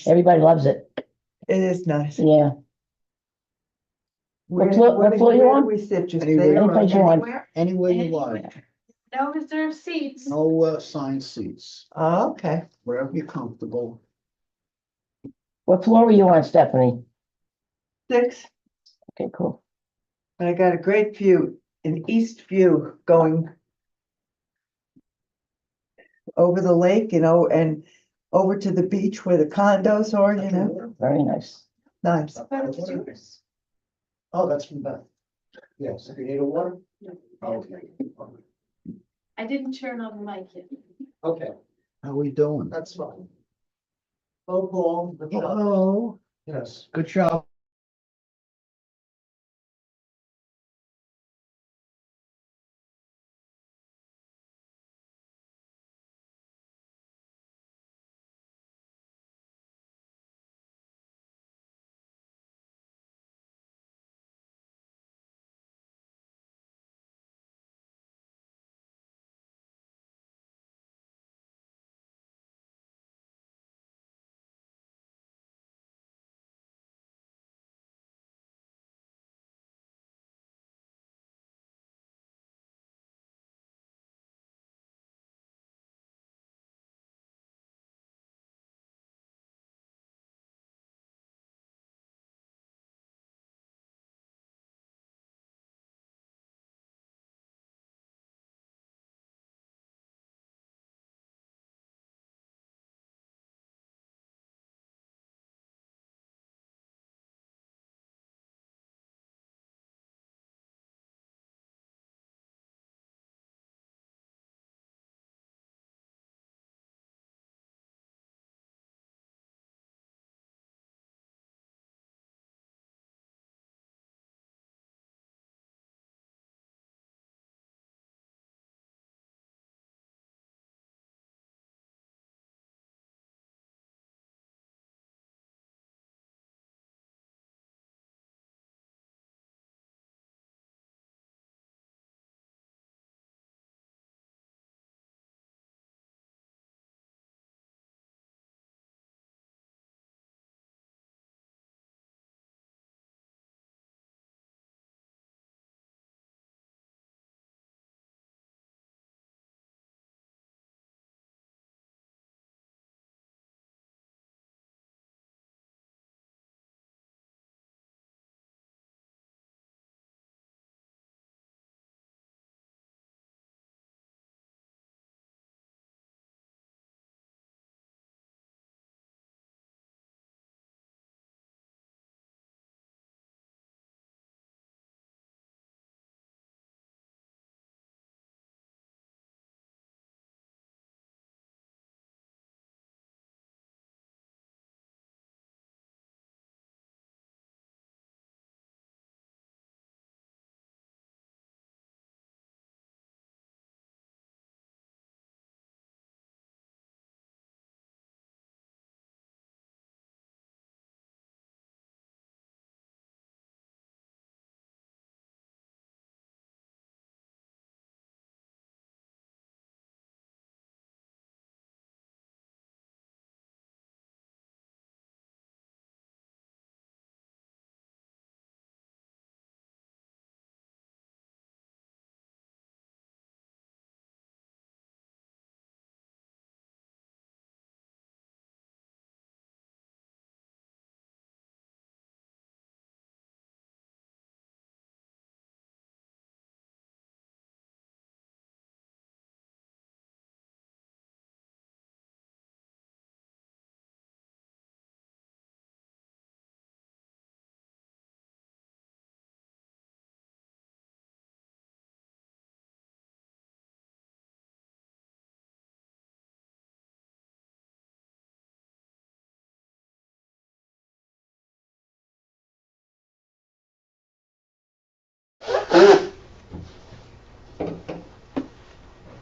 Everybody loves it. It is nice. Yeah. Where, what floor you where do on? we sit? Just Anywhere. there? Any place you want. Anywhere you like. No reserved seats. No assigned seats, Oh, okay. wherever you're comfortable. What floor were you on, Stephanie? 6. Okay, cool. And I got a great view, an east view going over the lake, and over to the beach where the condos are, Very nice. nice. But it's yours. Oh, that's from Beth. Yes, if you need a water? No. Okay. I didn't turn on the mic yet. Okay. How we doing? That's fine. Oh, Paul. Hello. Yes, good job.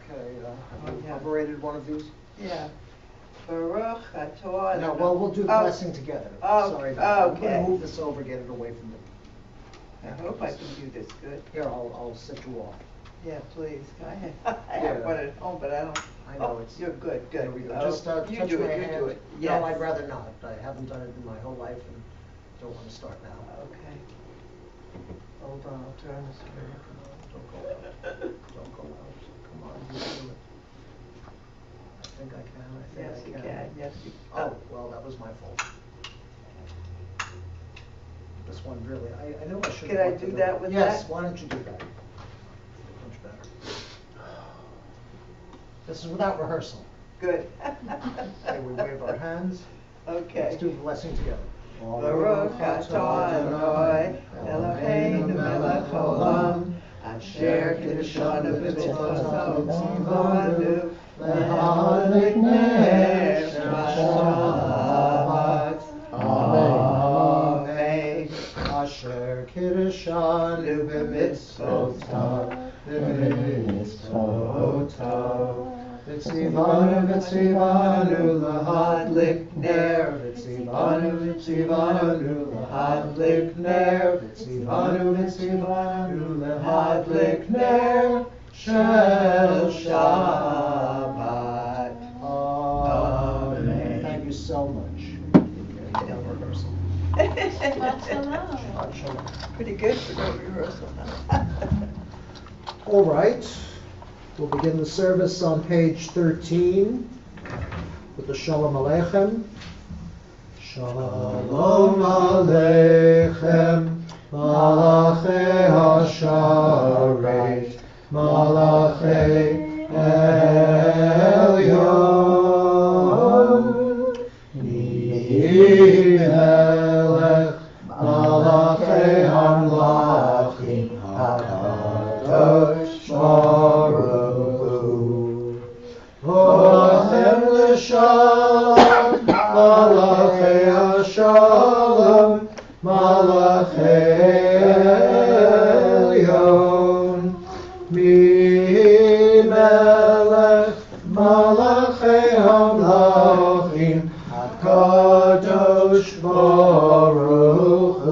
Okay, have you operated one of these? Yeah. Baruch Atah. No, well, we'll do the blessing together. Oh, Sorry about that. I'm okay. gonna move this over, get it away from me. I hope I can do this good. Here, I'll set you off. Yeah, please, I have Yeah. one at home, but I don't. I know it's. You're good, good. There we go. Oh, Just you touch do my it, you hand. do it. No, Yes. I'd rather not. I haven't done it in my whole life and don't want to start now. Okay. Hold on, I'll turn this around. Don't go out. Don't go out. Come on, you can do it. I think I can. I think Yes, I you can. can, yes, you. Oh, well, that was my fault. This one really, I know I should. Can I do that with Yes, that? why don't you do that? Much better. This is without rehearsal. Good. Okay, we wave our hands. Okay. Let's do the blessing together. Baruch atah Adonai, Eloheinu melech haolam, asher kiddushanu b'mitzvotav tzivanu, le'hadlik ner Shabbat. Amen. Asher kiddushanu b'mitzvotav, V'tzivanu, v'tzivanu, lahadlik ner. V'tzivanu, v'tzivanu, lahadlik ner. V'tzivanu, v'tzivanu, lahadlik ner. Shel Shabbat. Amen. Thank you so much. Okay, no rehearsal. Shabbat shalom. Shabbat shalom. Pretty good for no rehearsal. All right, we'll begin the service on page 13 with the Shalom Aleichem. Shalom Aleichem, Malachei Hasharet, Malachei Elyon, Melech, Malachei Hamlachim, HaKadosh Baruch Hu. Olachem l'shalom, Malachei Hashalom, Malachei Elyon, Melech, Malachei Hamlachim, HaKadosh Baruch Hu.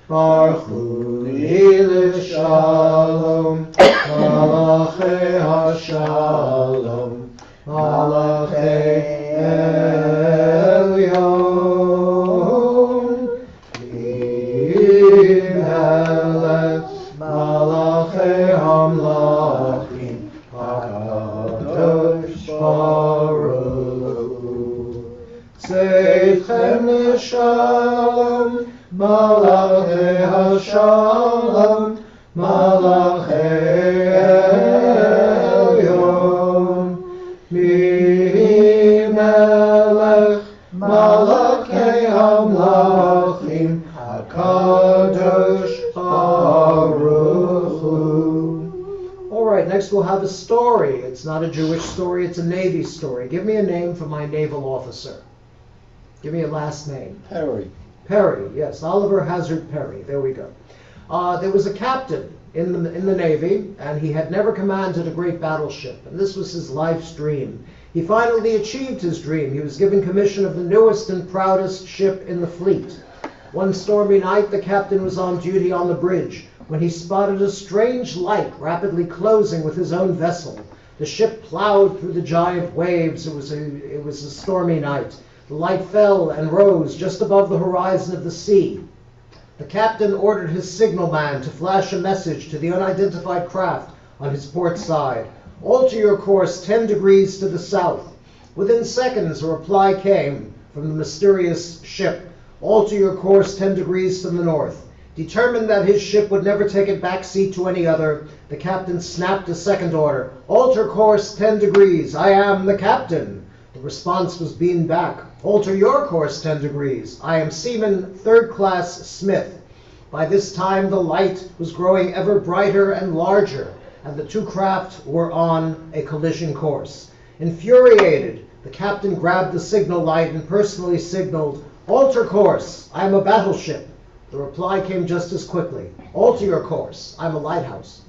Baruch Hu l'shalom, Malachei Hashalom, Malachei Elyon, Melech, Malachei Hamlachim, HaKadosh Baruch Hu. Tzedchem l'shalom, Malachei Hashalom, Malachei Elyon, Melech, Malachei Hamlachim, HaKadosh Baruch Hu. All right, next we'll have a story. It's not a Jewish story, it's a Navy story. Give me a name for my naval officer. Give me a last name. Perry. Perry, yes, Oliver Hazard Perry. There we go. There was a captain in the Navy, and he had never commanded a great battleship, and this was his life's dream. He finally achieved his dream. He was given commission of the newest and proudest ship in the fleet. One stormy night, the captain was on duty on the bridge when he spotted a strange light rapidly closing with his own vessel. The ship plowed through the giant waves. It was a stormy night. The light fell and rose just above the horizon of the sea. The captain ordered his signalman to flash a message to the unidentified craft on his port side. Alter your course 10 degrees to the south. Within seconds, a reply came from the mysterious ship. Alter your course 10 degrees to the north. Determined that his ship would never take a back seat to any other, the captain snapped a second order. Alter course 10 degrees. I am the captain. The response was beamed back. Alter your course 10 degrees. I am Seaman 3rd Class Smith. By this time, the light was growing ever brighter and larger, and the two craft were on a collision course. Infuriated, the captain grabbed the signal light and personally signaled, "Alter course. I am a battleship." The reply came just as quickly. "Alter your course. I'm a lighthouse."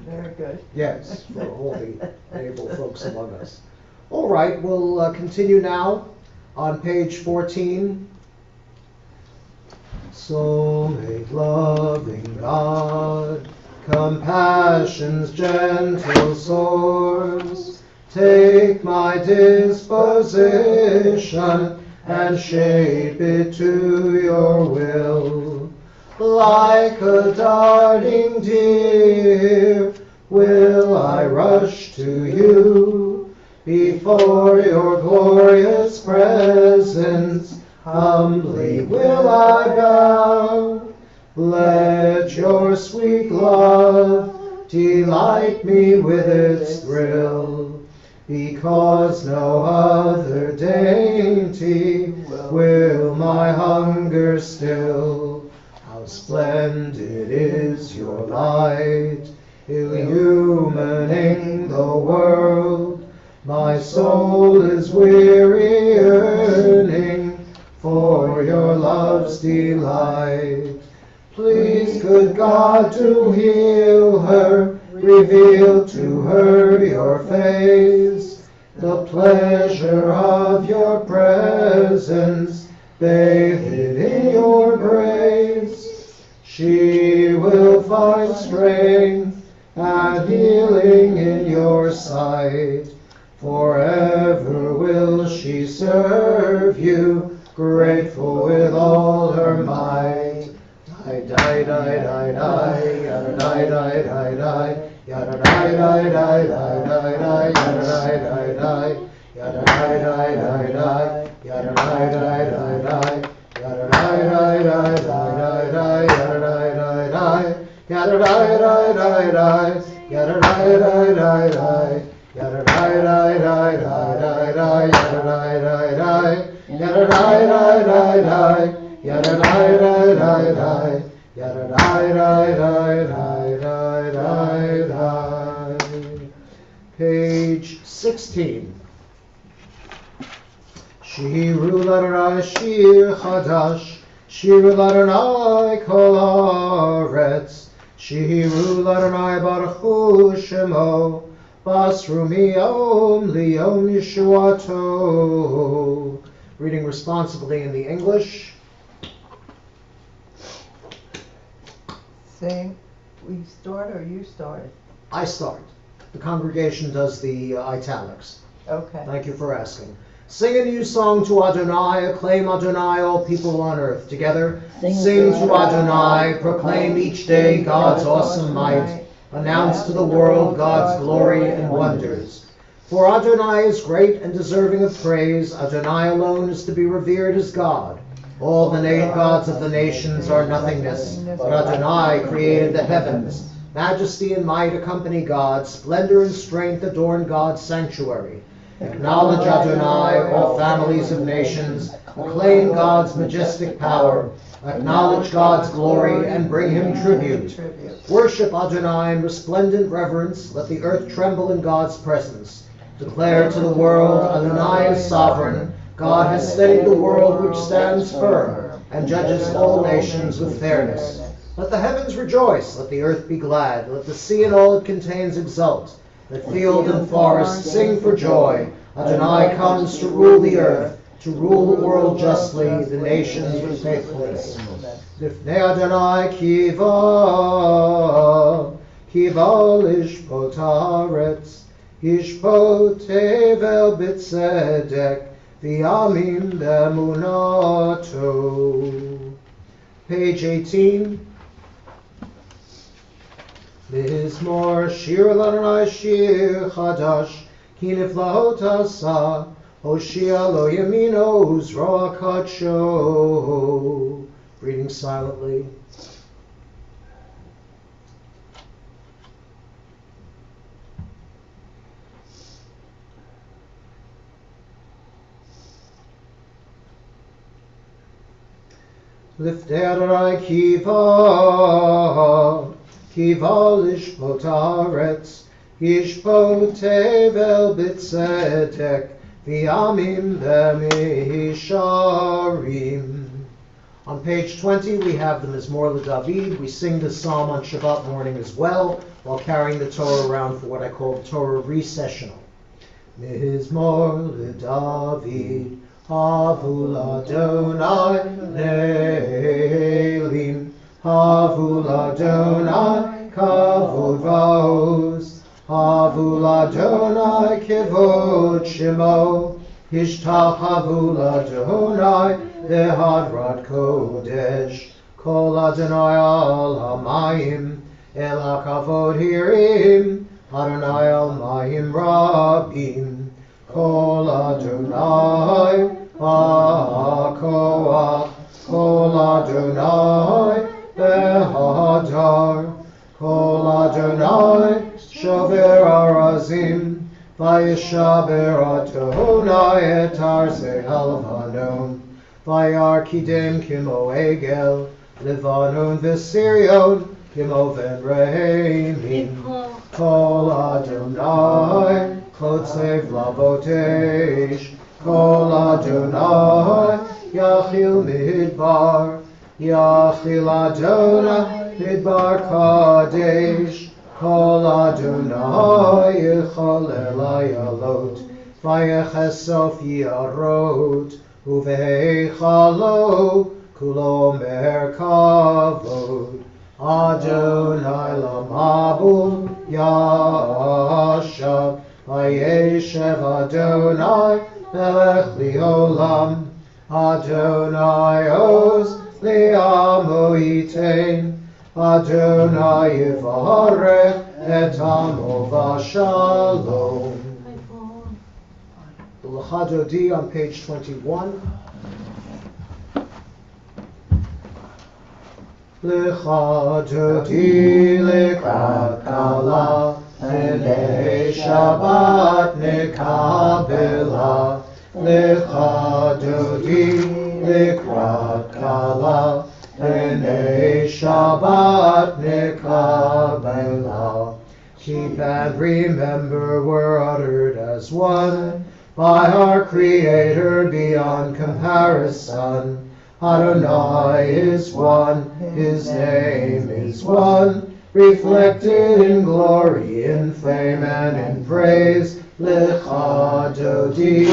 Very good. Yes, for all the naval folks among us. All right, we'll continue now on page 14. So make loving God compassion's gentle source take my disposition and shape it to your will. Like a darting deer will I rush to you, before your glorious presence humbly will I bow. Let your sweet love delight me with its thrill, because no other dainty will my hunger still. How splendid is your light, illumining the world. My soul is weary, yearning for your love's delight. Please, good God, to heal her, reveal to her your face, the pleasure of your presence, bathed in your grace. She will find strength and healing in your sight. Forever will she serve you, grateful with all her might. Die, die, die, die, die, yada, die, die, die, die, yada, die, die, die, die, die, die, yada, die, die, die, yada, die, die, die, die, yada, die, die, die, die, yada, die, die, die, die, die, yada, die, die, die, yada, die, die, die, die, yada, die, die, die, die, yada, die, die, die, die, die, yada, die, die, die, yada, die, die, die, die, yada, die, die, die, die, yada, die, die, die, die, die. Page 16. Shiru l'Adonai shir chadash, shiru l'Adonai kol haaretz, shiru l'Adonai baruch hu shemo, basru miyom liyom yeshuato. Reading responsibly in the English. Same, we start or you start? I start. The congregation does the italics. Okay. Thank you for asking. Sing a new song to Adonai, acclaim Adonai, all people on earth. Together, sing to Adonai, proclaim each day God's awesome might, announce to the world God's glory and wonders. For Adonai is great and deserving of praise. Adonai alone is to be revered as God. All the gods of the nations are nothingness, but Adonai created the heavens. Majesty and might accompany God, splendor and strength adorn God's sanctuary. Acknowledge Adonai, all families of nations, acclaim God's majestic power, acknowledge God's glory, and bring him tribute. Worship Adonai in resplendent reverence, let the earth tremble in God's presence. Declare to the world, Adonai is sovereign, God has steadied the world which stands firm, and judges all nations with fairness. Let the heavens rejoice, let the earth be glad, let the sea and all it contains exult. Let field and forest sing for joy. Adonai comes to rule the earth, to rule the world justly, the nations with faithfulness. Lifnei Adonai kiva, kiva lishpot haaretz, yishpot tevel b'tzedek, v'yamim b'emunato. Page 18. Mizmor shir l'Adonai shir chadash, ki niflahot asa, Hoshia lo yamino uzra kacho. Reading silently. Liftei Adonai kiva, kiva lishpot haaretz, yishpot tevel b'tzedek, v'yamim b'misharim. On page 20, we have the Mizmor LeDavid. We sing this psalm on Shabbat morning as well, while carrying the Torah around for what I call Torah recessional. Mizmor LeDavid, Havul Adonai Ne'elim. Havul Adonai Kavod Va'oz. Havul Adonai Kivod Shemo. Ishtachavu Adonai Behadrat Kodesh. Kol Adonai al Hamayim El HaKavod Hirim. Adonai al Mayim Rabim. Kol Adonai HaKoach. Kol Adonai Behadar. Kol Adonai Shover Arazim. Vayishaber Adonai et Arzei Halvanon. Vayar Kidem Kimo Egel. Levanon v'Sirion Kimo ven Reimim. Kol Adonai Klotzev Lavotesh. Kol Adonai Yachil Midbar. Yachil Adonai Midbar Kadesh. Kol Adonai Yechalel Ayalot. Vayechesof Yarot. Uveichalo Kulo Merkavod. Adonai Lamabul Yashav. Vayeshev Adonai Melech Liolam. Adonai Oz Li'amo Yitain. Adonai Yivarech et Amo V'Shalom. The L'chadodi on page 21. L'chadodi l'krat kala, Enei Shabbat nekabela. L'chadodi l'krat kala, Enei Shabbat nekabela. Keep and remember we're uttered as one by our Creator beyond comparison. Adonai is one, His name is one, reflected in glory, in fame, and in praise. L'chadodi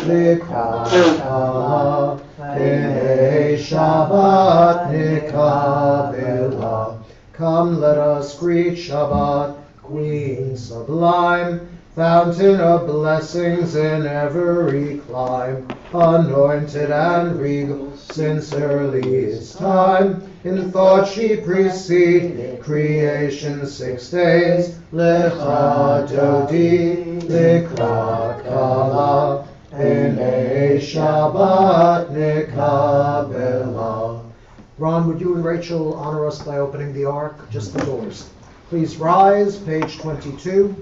l'kala, Enei Shabbat nekabela. Come, let us greet Shabbat, Queen sublime, fountain of blessings in every clime, anointed and regal since earliest time. In thought she preceded creation 6 days. L'chadodi l'krat kala, Enei Shabbat nekabela. Ron, would you and Rachel honor us by opening the ark? Just the doors. Please rise, page 22.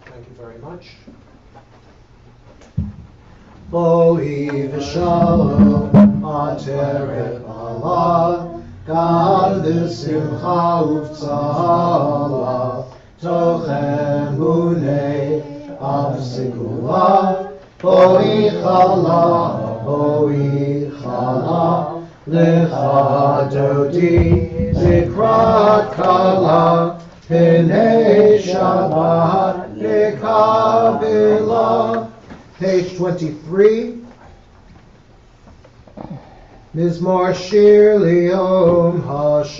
Thank you very much. Boi v'shalom ateret Allah, gad v'simcha uv'tzala, toch emunei av segula. Boi chala, l'chadodi zikrat kala, Penei Shabbat nekabela. Page 23. Mizmor Shir Liyom HaShabbat.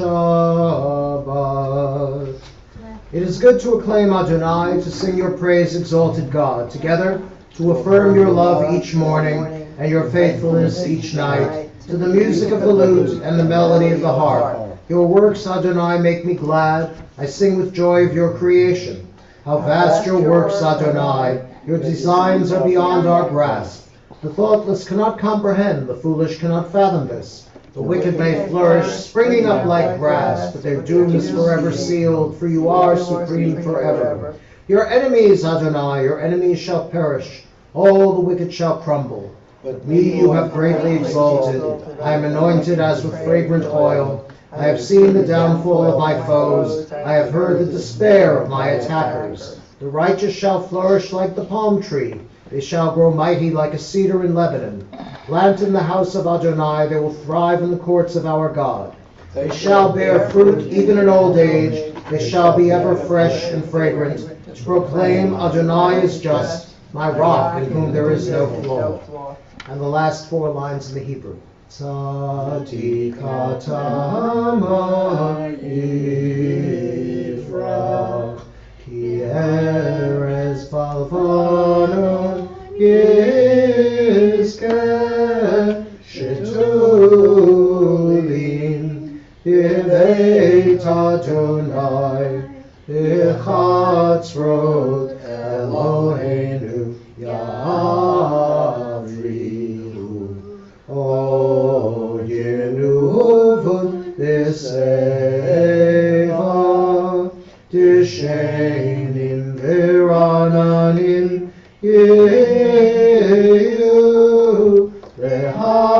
It is good to acclaim Adonai, to sing your praise, exalted God, together to affirm your love each morning and your faithfulness each night, to the music of the lute and the melody of the harp. Your works, Adonai, make me glad. I sing with joy of your creation. How vast your works, Adonai! Your designs are beyond our grasp. The thoughtless cannot comprehend, the foolish cannot fathom this. The wicked may flourish, springing up like grass, but their doom is forever sealed, for you are supreme forever. Your enemies, Adonai, your enemies shall perish. All the wicked shall crumble. But me you have greatly exalted. I am anointed as with fragrant oil. I have seen the downfall of my foes. I have heard the despair of my attackers. The righteous shall flourish like the palm tree. They shall grow mighty like a cedar in Lebanon. Plant in the house of Adonai, they will thrive in the courts of our God. They shall bear fruit even in old age. They shall be ever fresh and fragrant, to proclaim Adonai is just, my rock in whom there is no flaw. And the last 4 lines in the Hebrew. Tzadikatama Yifrach, Ki Erez Balvanon Yizkeh, Shetulim B'Beit Adonai, B'chatzrot Eloheinu Yavrihu. O Yenuvot B'Seva, Tishenim V'Rananim Yehu, Rehaki,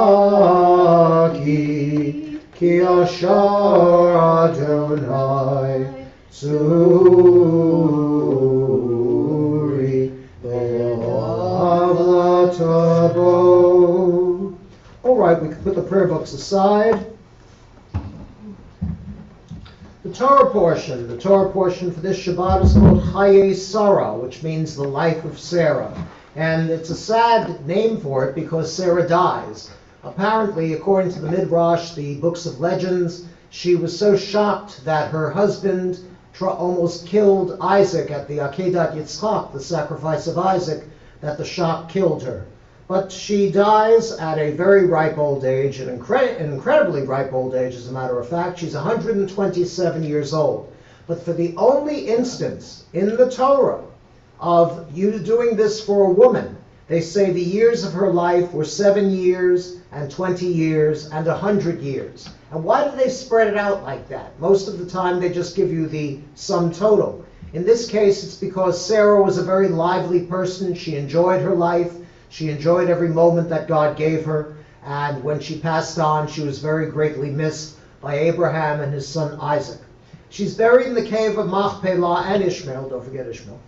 Ki Ashar Adonai, Tzuri, Be'avlatabo. All right, we can put the prayer books aside. The Torah portion for this Shabbat is called Chaye Sarah, which means the life of Sarah. And it's a sad name for it because Sarah dies. Apparently, according to the Midrash, the books of legends, she was so shocked that her husband almost killed Isaac at the Akedat Yitzchak, the sacrifice of Isaac, that the shock killed her. But she dies at a very ripe old age, an incredibly ripe old age, as a matter of fact. She's 127 years old. But for the only instance in the Torah of you doing this for a woman, they say the years of her life were 7 years and 20 years and 100 years. And why do they spread it out like that? Most of the time they just give you the sum total. In this case, it's because Sarah was a very lively person. She enjoyed her life. She enjoyed every moment that God gave her, and when she passed on, she was very greatly missed by Abraham and his son Isaac. She's buried in the cave of Machpelah and Ishmael, don't forget Ishmael.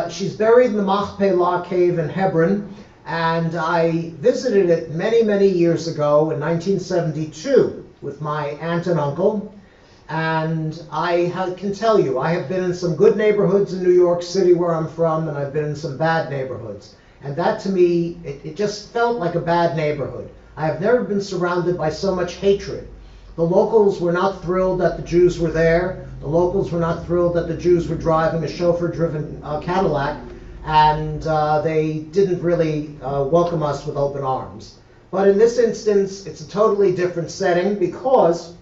She's buried in the Machpelah cave in Hebron, and I visited it many, many years ago in 1972 with my aunt and uncle, and I can tell you, I have been in some good neighborhoods in New York City where I'm from, and I've been in some bad neighborhoods. And that to me, it just felt like a bad neighborhood. I have never been surrounded by so much hatred. The locals were not thrilled that the Jews were there. The locals were not thrilled that the Jews were driving a chauffeur-driven Cadillac, and they didn't really welcome us with open arms. But in this instance, it's a totally different setting because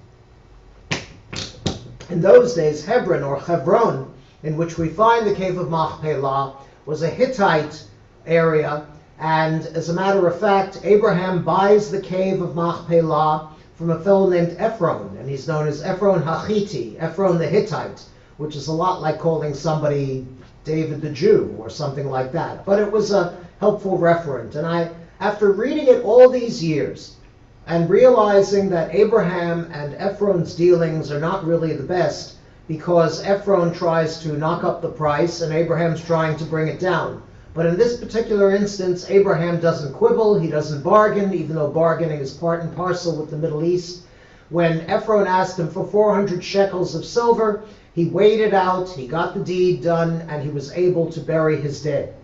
in those days, Hebron, or Hebron, in which we find the cave of Machpelah, was a Hittite area, and as a matter of fact, Abraham buys the cave of Machpelah from a fellow named Ephron, and he's known as Ephron Hachiti, Ephron the Hittite, which is a lot like calling somebody David the Jew or something like that. But it was a helpful referent, and after reading it all these years and realizing that Abraham and Ephron's dealings are not really the best because Ephron tries to knock up the price and Abraham's trying to bring it down. But in this particular instance, Abraham doesn't quibble, he doesn't bargain, even though bargaining is part and parcel with the Middle East. When Ephron asked him for 400 shekels of silver, he weighed it out, he got the deed done, and he was able to bury his dead.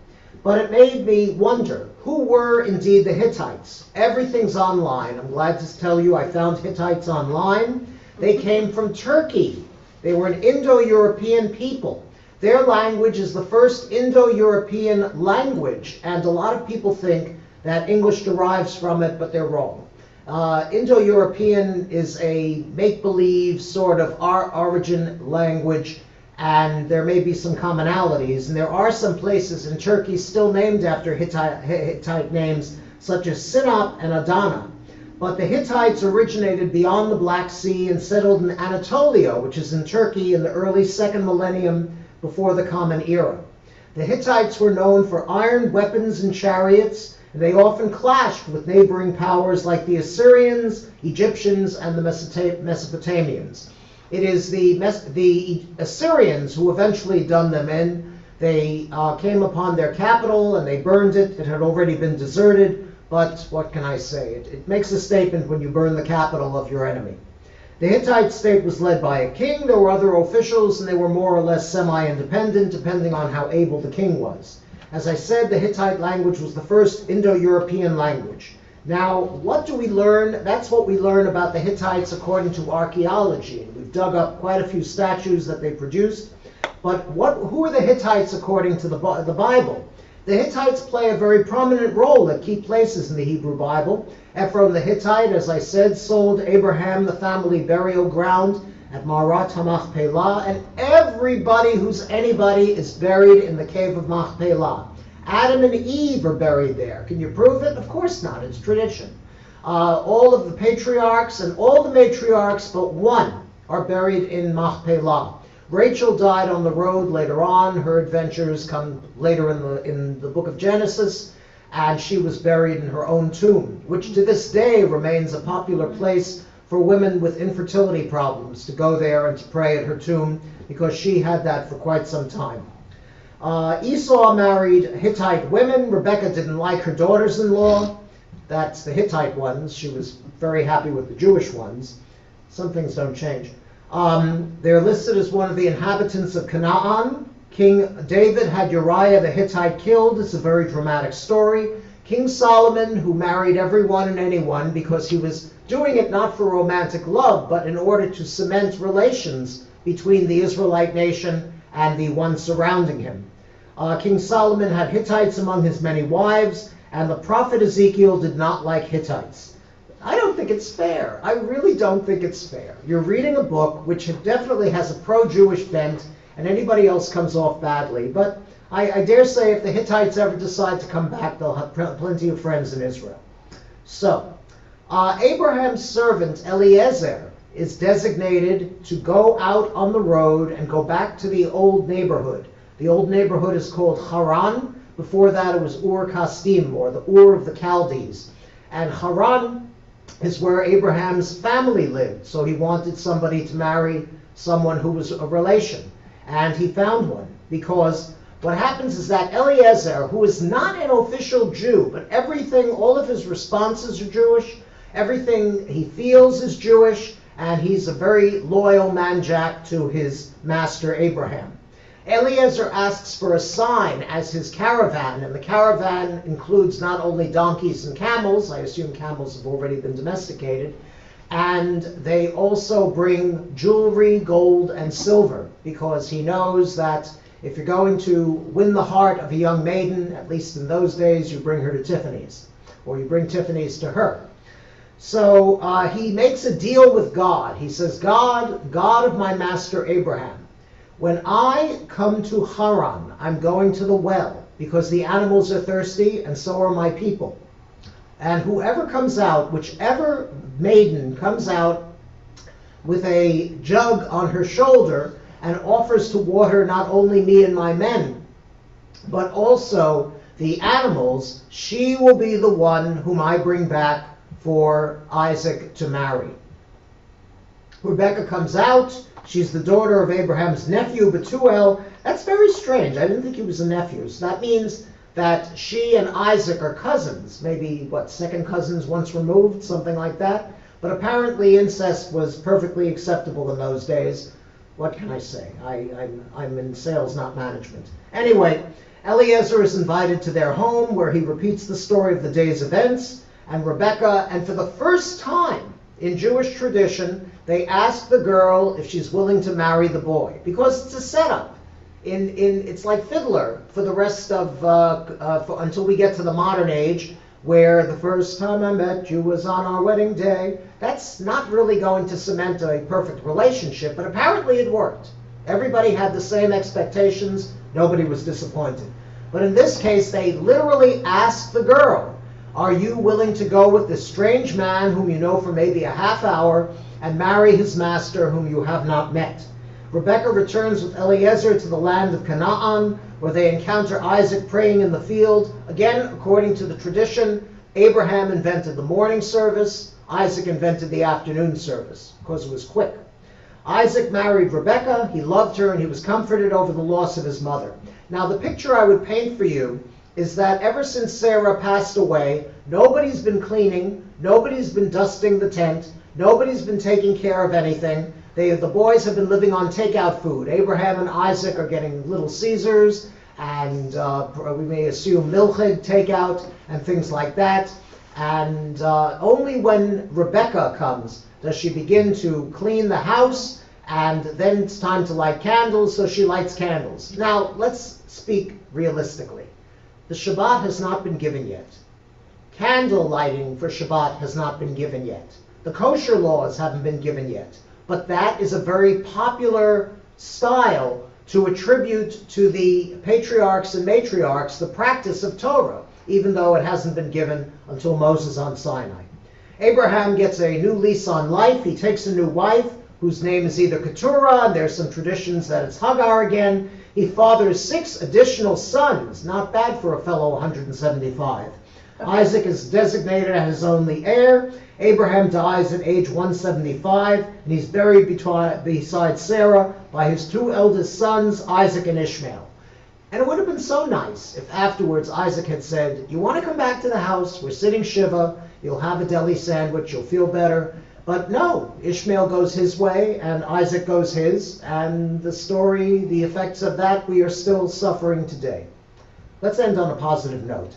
But it made me wonder, who were indeed the Hittites? Everything's online. I'm glad to tell you I found Hittites online. They came from Turkey. They were an Indo-European people. Their language is the first Indo-European language, and a lot of people think that English derives from it, but they're wrong. Indo-European is a make-believe sort of origin language, and there may be some commonalities, and there are some places in Turkey still named after Hittite names, such as Sinop and Adana. But the Hittites originated beyond the Black Sea and settled in Anatolia, which is in Turkey in the early 2nd millennium before the Common Era. The Hittites were known for iron weapons and chariots, and they often clashed with neighboring powers like the Assyrians, Egyptians, and the Mesopotamians. It is the Assyrians who eventually done them in. They came upon their capital and they burned it. It had already been deserted, but what can I say? It makes a statement when you burn the capital of your enemy. The Hittite state was led by a king. There were other officials, and they were more or less semi-independent, depending on how able the king was. As I said, the Hittite language was the first Indo-European language. Now, what do we learn? That's what we learn about the Hittites according to archaeology. We've dug up quite a few statues that they produced. But who are the Hittites according to the Bible? The Hittites play a very prominent role at key places in the Hebrew Bible. Ephron the Hittite, as I said, sold Abraham the family burial ground at Marat HaMachpelah, and everybody who's anybody is buried in the cave of Machpelah. Adam and Eve are buried there. Can you prove it? Of course not. It's tradition. All of the patriarchs and all the matriarchs but one are buried in Machpelah. Rachel died on the road later on. Her adventures come later in the book of Genesis, and she was buried in her own tomb, which to this day remains a popular place for women with infertility problems to go there and to pray at her tomb, because she had that for quite some time. Esau married Hittite women. Rebekah didn't like her daughters-in-law. That's the Hittite ones. She was very happy with the Jewish ones. Some things don't change. They're listed as one of the inhabitants of Canaan. King David had Uriah the Hittite killed. It's a very dramatic story. King Solomon, who married everyone and anyone because he was doing it not for romantic love, but in order to cement relations between the Israelite nation and the one surrounding him. King Solomon had Hittites among his many wives, and the prophet Ezekiel did not like Hittites. I don't think it's fair. I really don't think it's fair. You're reading a book which definitely has a pro-Jewish bent, and anybody else comes off badly. But I dare say if the Hittites ever decide to come back, they'll have plenty of friends in Israel. So, Abraham's servant Eliezer is designated to go out on the road and go back to the old neighborhood. The old neighborhood is called Haran. Before that it was Ur Kasdim, or the Ur of the Chaldees. And Haran is where Abraham's family lived. So he wanted somebody to marry someone who was a relation. And he found one, because what happens is that Eliezer, who is not an official Jew, but everything, all of his responses are Jewish, everything he feels is Jewish, and he's a very loyal man-jack to his master Abraham. Eliezer asks for a sign as his caravan, and the caravan includes not only donkeys and camels, I assume camels have already been domesticated, and they also bring jewelry, gold, and silver, because he knows that if you're going to win the heart of a young maiden, at least in those days, you bring her to Tiffany's, or you bring Tiffany's to her. So he makes a deal with God. He says, God of my master Abraham, when I come to Haran, I'm going to the well, because the animals are thirsty, and so are my people. And whoever comes out, whichever maiden comes out with a jug on her shoulder and offers to water not only me and my men, but also the animals, she will be the one whom I bring back for Isaac to marry. Rebekah comes out. She's the daughter of Abraham's nephew, Bethuel. That's very strange. I didn't think he was a nephew. So that means that she and Isaac are cousins. Maybe, second cousins once removed, something like that. But apparently incest was perfectly acceptable in those days. What can I say? I'm in sales, not management. Anyway, Eliezer is invited to their home, where he repeats the story of the day's events. And Rebekah, and for the first time in Jewish tradition, they ask the girl if she's willing to marry the boy, because it's a setup. It's like Fiddler for the rest of until we get to the modern age, where the first time I met you was on our wedding day. That's not really going to cement a perfect relationship, but apparently it worked. Everybody had the same expectations. Nobody was disappointed. But in this case, they literally asked the girl, are you willing to go with this strange man whom you know for maybe a half hour and marry his master whom you have not met? Rebekah returns with Eliezer to the land of Canaan, where they encounter Isaac praying in the field. Again, according to the tradition, Abraham invented the morning service. Isaac invented the afternoon service, because it was quick. Isaac married Rebekah. He loved her, and he was comforted over the loss of his mother. Now, the picture I would paint for you is that ever since Sarah passed away, nobody's been cleaning, nobody's been dusting the tent, nobody's been taking care of anything. The boys have been living on takeout food. Abraham and Isaac are getting Little Caesars, and we may assume milchig takeout and things like that. And only when Rebecca comes does she begin to clean the house, and then it's time to light candles, so she lights candles. Now, let's speak realistically. The Shabbat has not been given yet. Candle lighting for Shabbat has not been given yet. The kosher laws haven't been given yet. But that is a very popular style to attribute to the patriarchs and matriarchs the practice of Torah, even though it hasn't been given until Moses on Sinai. Abraham gets a new lease on life. He takes a new wife whose name is either Keturah, and there's some traditions that it's Hagar again. He fathers 6 additional sons, not bad for a fellow 175. Isaac is designated as his only heir. Abraham dies at age 175, and he's buried beside Sarah by his 2 eldest sons, Isaac and Ishmael. And it would have been so nice if afterwards Isaac had said, you want to come back to the house, we're sitting Shiva, you'll have a deli sandwich, you'll feel better. But no, Ishmael goes his way and Isaac goes his, and the story, the effects of that, we are still suffering today. Let's end on a positive note.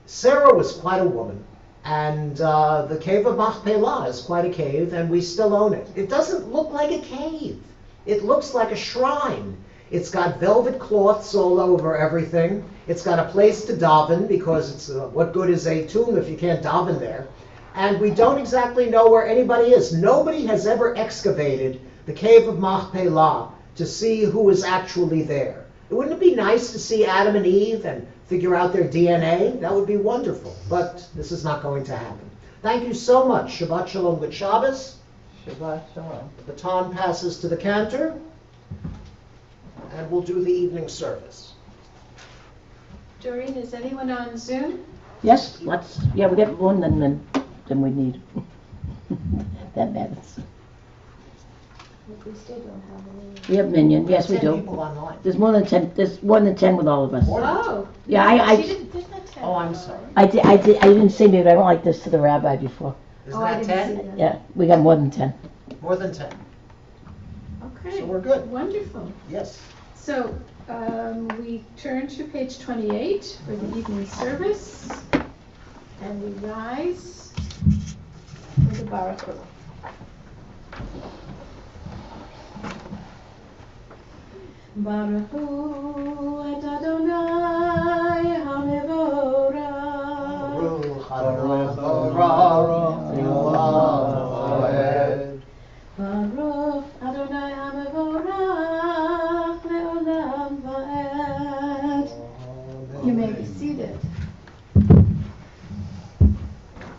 Sarah was quite a woman, and the cave of Machpelah is quite a cave, and we still own it. It doesn't look like a cave. It looks like a shrine. It's got velvet cloths all over everything. It's got a place to daven, because it's what good is a tomb if you can't daven there? And we don't exactly know where anybody is. Nobody has ever excavated the cave of Machpelah to see who is actually there. Wouldn't it be nice to see Adam and Eve and figure out their DNA? That would be wonderful, but this is not going to happen. Thank you so much. Shabbat Shalom, good Shabbos. Shabbat Shalom. The baton passes to the cantor, and we'll do the evening service. Doreen, is anyone on Zoom? Yes, yeah, we get more than we need. That matters. We still don't have any. We have minion, yes, we 10 do. people online. There's more than 10 with all of us. Oh. Yeah, She didn't, there's not 10. Oh, I'm sorry. I didn't say maybe I went like this to the rabbi before. Isn't Oh, I that didn't see 10? that. Yeah, we got more than 10. More than 10. Okay. So we're good. Wonderful. Yes. So we turn to page 28 for the evening service, and we rise for the Baruch Hu. Baruch Hu et Adonai HaMevorach. Baruch Adonai HaMevorach le'olam va'ed. You may be seated.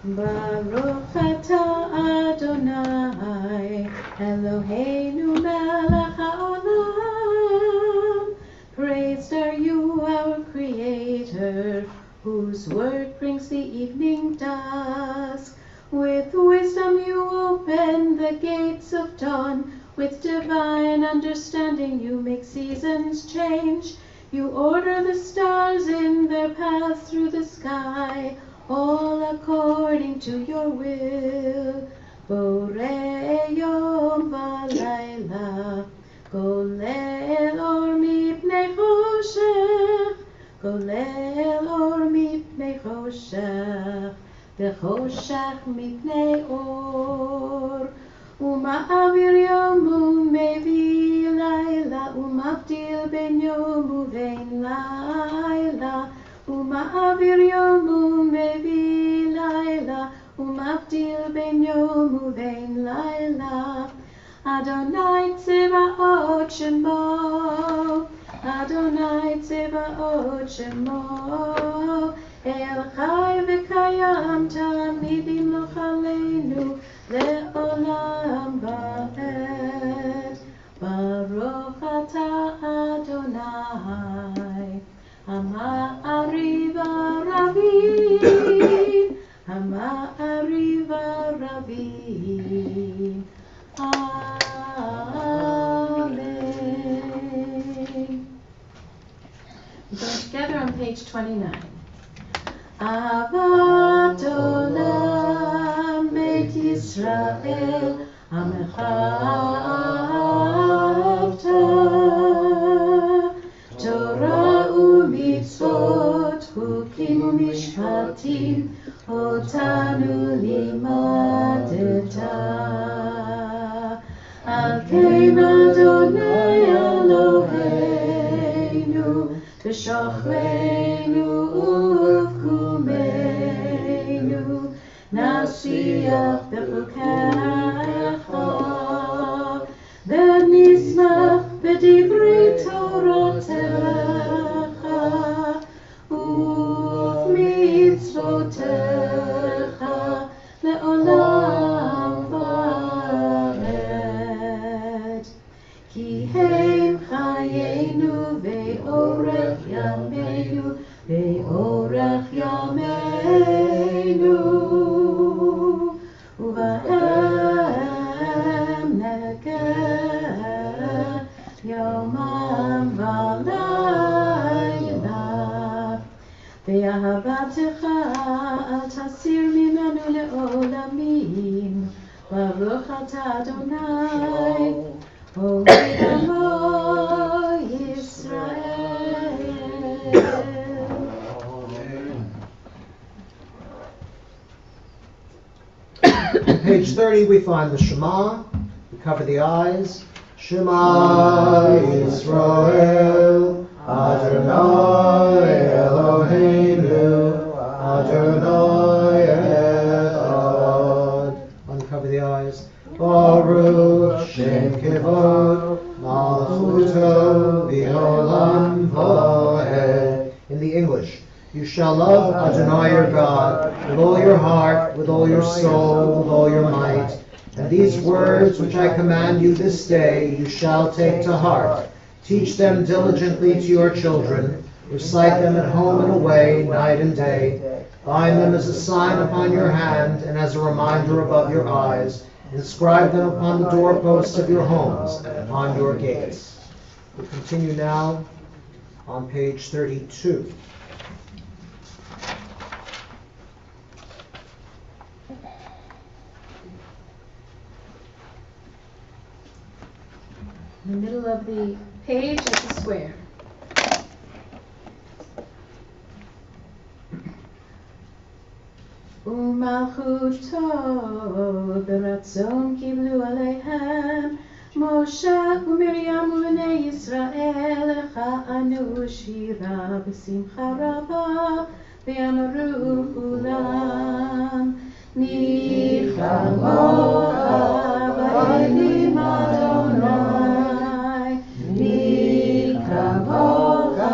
Baruch atah Adonai Eloheinu melech haolam. Praised are you, our Creator, whose word brings the evening dusk. With wisdom you open the gates of dawn. With divine understanding you make seasons change. You order the stars in their paths through the sky, all according to your will. Borei yom v'layla, golel or mipnei choshech, golel or mipnei choshech, v'choshech mipnei or. Uma'avir yom u'mevi layla, umavdil ben yom u'vein layla. Uma'avir yom u'mevi layla, umavdil ben yom u'vein layla. Adonai Tzevaot Shemo, Adonai Tzevaot Shemo. El Chai v'Kayam Tamidim Lochaleinu le'olam va'ed. Baruch atah Adonai Ha'ma'ariv ha'ravim, Ha'ma'ariv ha'ravim. Amen. We're going together on page 29. Ahavat olam et Yisrael amecha ahavta Torah umitzvot chukim umishpatim otanu limadeta Al kein Adonai Eloheinu v'shachleinu uvkumeinu nasiach b'chukecha v'nismach b'divrei Toratecha uv'mitzvotecha le'olam va'ed ki hem chayenu ve'orech yameinu ve'orech yameinu uvahem negeh yomam v'layla ve'ahabatecha al tasir mimenu le'olamim baruch atah Adonai Holy Amo Yisrael. Page 30, we find the Shema. We cover the eyes. Shema Yisrael, Adonai Eloheinu, Adonai Echad. Uncover the eyes. Baruch Shem Kevod, Malchuto V'Olam Va'ed. In the English, you shall love Adonai your God with all your heart, with all your soul, with all your might. And these words which I command you this day, you shall take to heart. Teach them diligently to your children. Recite them at home and away, night and day. Bind them as a sign upon your hand and as a reminder above your eyes. Inscribe them upon the doorposts of your homes and upon your gates. We continue now on page 32. In the middle of the page at the square. Umalchuto beratzon kiblu aleihem Moshe uMiriam u'bnei Yisrael cha'anu shira b'simcha raba v'yamaru kulam Nichamocha ba'elim Adonai Nichamocha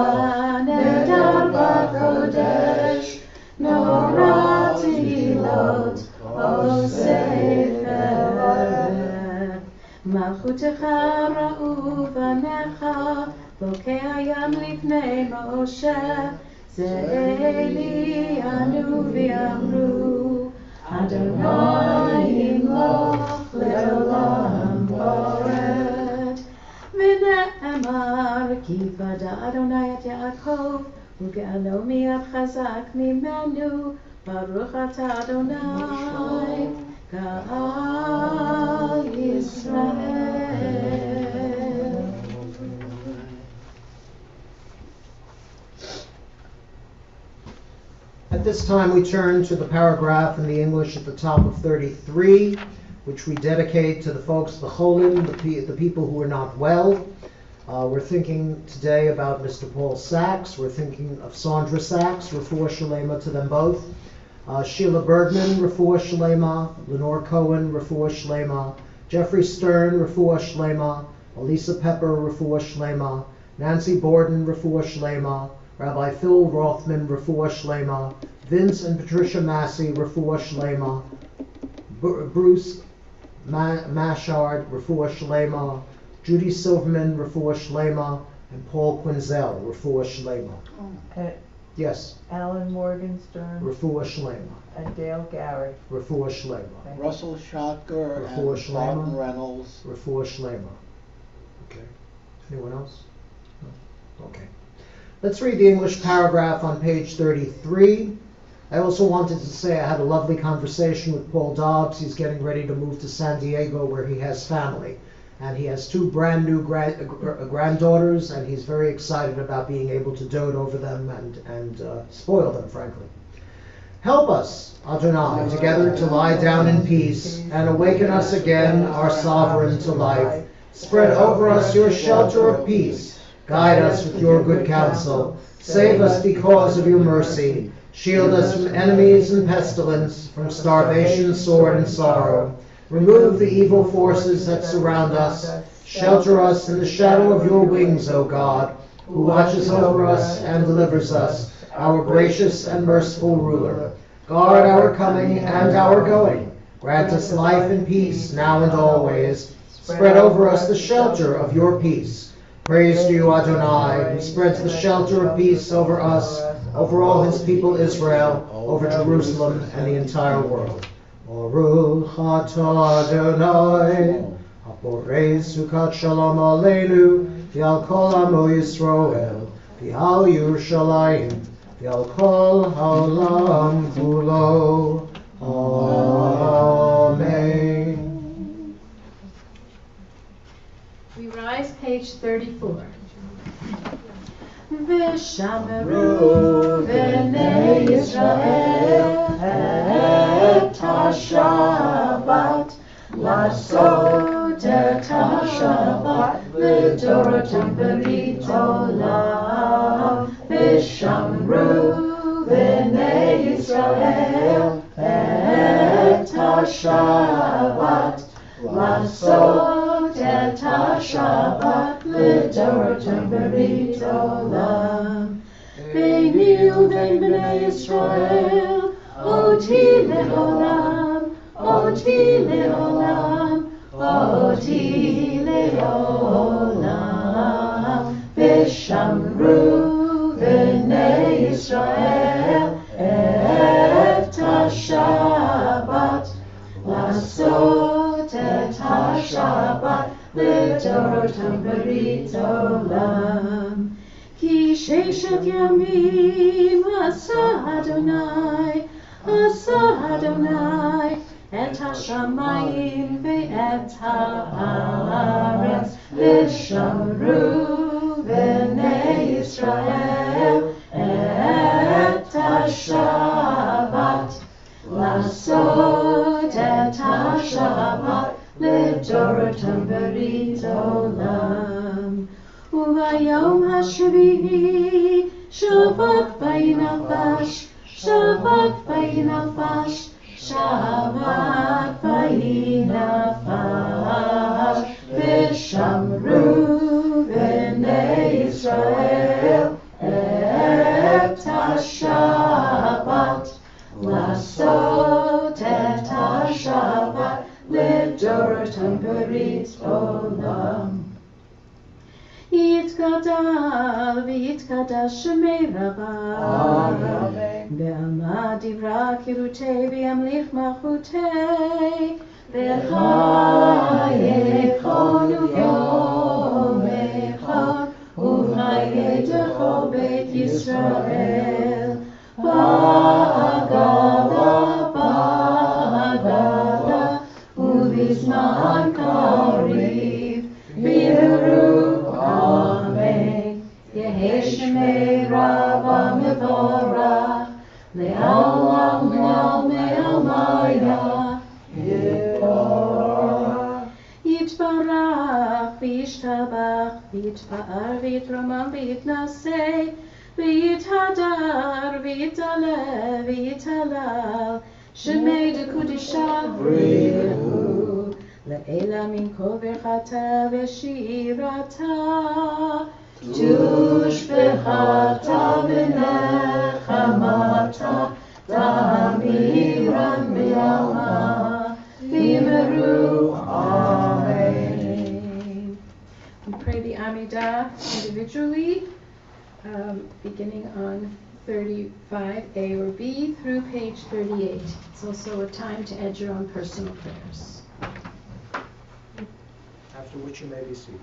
nedar b'kodesh Norah Tehilot O Sefer Malchutecha ra'u banecha Bokei hayam lifnei Moshe Ze'eli anu v'yamru Adonai imloch le'olam va'ed V'ne'emar ki vada Adonai et Yaakov Uge'alo mi'ad chazak mimenu Baruch atah Adonai Ka'al Yisrael. At this time, we turn to the paragraph in the English at the top of 33, which we dedicate to the folks, the Cholim, the people who are not well. We're thinking today about Mr. Paul Sachs. We're thinking of Sandra Sachs, Refuah Shalema to them both. Sheila Bergman, Refuah Shalema. Lenore Cohen, Refuah Shalema. Jeffrey Stern, Refuah Shalema. Elisa Pepper, Refuah Shalema. Nancy Borden, Refuah Shalema. Rabbi Phil Rothman, Refuah Shlema, Vince and Patricia Massey, Refuah Shlema, Bruce Mashard, Refuah Shlema, Judy Silverman, Refuah Shlema, and Paul Quinzel, Refuah Shlema. Yes. Alan Morgenstern. Refuah Shlema. And Dale Gary. Refuah Shlema. Russell Schottger Refuah and Shlema. Martin Reynolds. Refuah Shlema. Okay. Anyone else? No? Okay. Let's read the English paragraph on page 33. I also wanted to say I had a lovely conversation with Paul Dobbs. He's getting ready to move to San Diego where he has family. And he has two brand new granddaughters, and he's very excited about being able to dote over them and spoil them, frankly. Help us, Adonai, together to lie down in peace, and awaken us again, our sovereign, to life. Spread over us your shelter of peace. Guide us with your good counsel. Save us because of your mercy. Shield us from enemies and pestilence, from starvation, sword, and sorrow. Remove the evil forces that surround us. Shelter us in the shadow of your wings, O God, who watches over us and delivers us, our gracious and merciful ruler. Guard our coming and our going. Grant us life and peace now and always. Spread over us the shelter of your peace. Praise to you, Adonai, who spreads the shelter of peace over us, over all his people Israel, over Jerusalem and the entire world. Baruch atah Adonai, haporei sukat shalom aleinu, v'al kol amo Yisroel, v'al Yerushalayim, v'al kol haolam kulo. Amen. We rise, page 34. V'shameru b'nei Yisrael et ha-Shabbat, לעשות את השבת לדורותם ברית עולם, ושמרו בני ישראל את השבת, לעשות את השבת לדורותם ברית עולם. ביני ובין בני ישראל אותי לעולם, אותי לעולם, אותי לעולם, ושמרו בני ישראל את השבת, לעשות את השבת לדורותם ברית עולם. כי ששת ימים עשה אדוני, עשה אדוני את השמיים ואת הארץ, ושמרו בני ישראל את השבת, לעשות את השבת לדורותם ברית עולם. וביום השביעי שבת ויהי נפש, שבת ויהי נפש, שבת ויהי נפש, ושמרו בני ישראל את השבת, לעשות את השבת לדורותם ברית עולם. יתגדל ויתקדש שמי רבה, בעלמא דברה קירותי וימליך מלכותי, בחיי כל יום אחד, ובחיי כל בית ישראל. בהגדה, בהגדה, ובזמן קריב, בירוק אמן. יהי שמי רבה מבורך, לעולם לעלמיה יתברך. יתברך וישתבח, ויתפאר ויתרומם ויתנשא, ויתהדר ויתעלה ויתהלל, שמי דקודשה בריחו, לעילה מן כל ברכתה ושירתה, תושבחתה ונחמתה, תמירן בעלמא, ויאמרו Amen. We pray the Amidah individually, beginning on 35A or B through page 38. It's also a time to add your own personal prayers. After which you may be seated.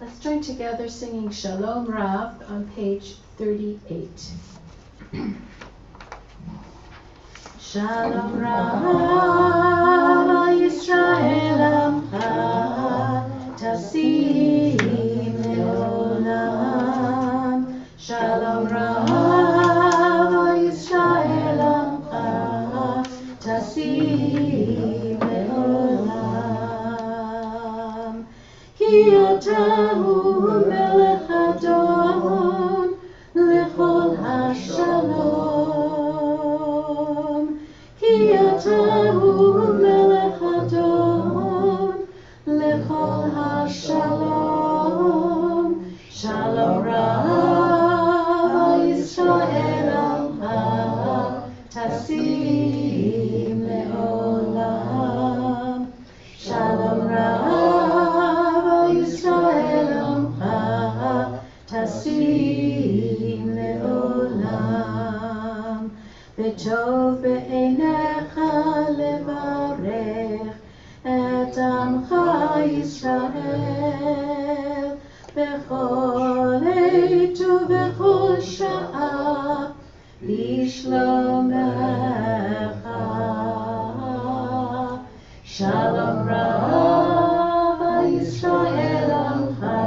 Let's join together singing Shalom Rav on page 38. Shalom Rav Yisrael Amcha Tasim Leolam. Shalom Rav Yisrael Amcha Tasim Leolam. Ki atahu melech adon lechol hashalom. Ki atahu melech adon lechol hashalom. Shalom Rav Yisrael Amcha Tasim Leolam. Shalom Rav Yisrael Amcha Tasim Leolam. B'tov be'einecha levarech et amcha Yisrael b'chol עת ובכל שעה בשלומך. Shalom Rav Yisrael Amcha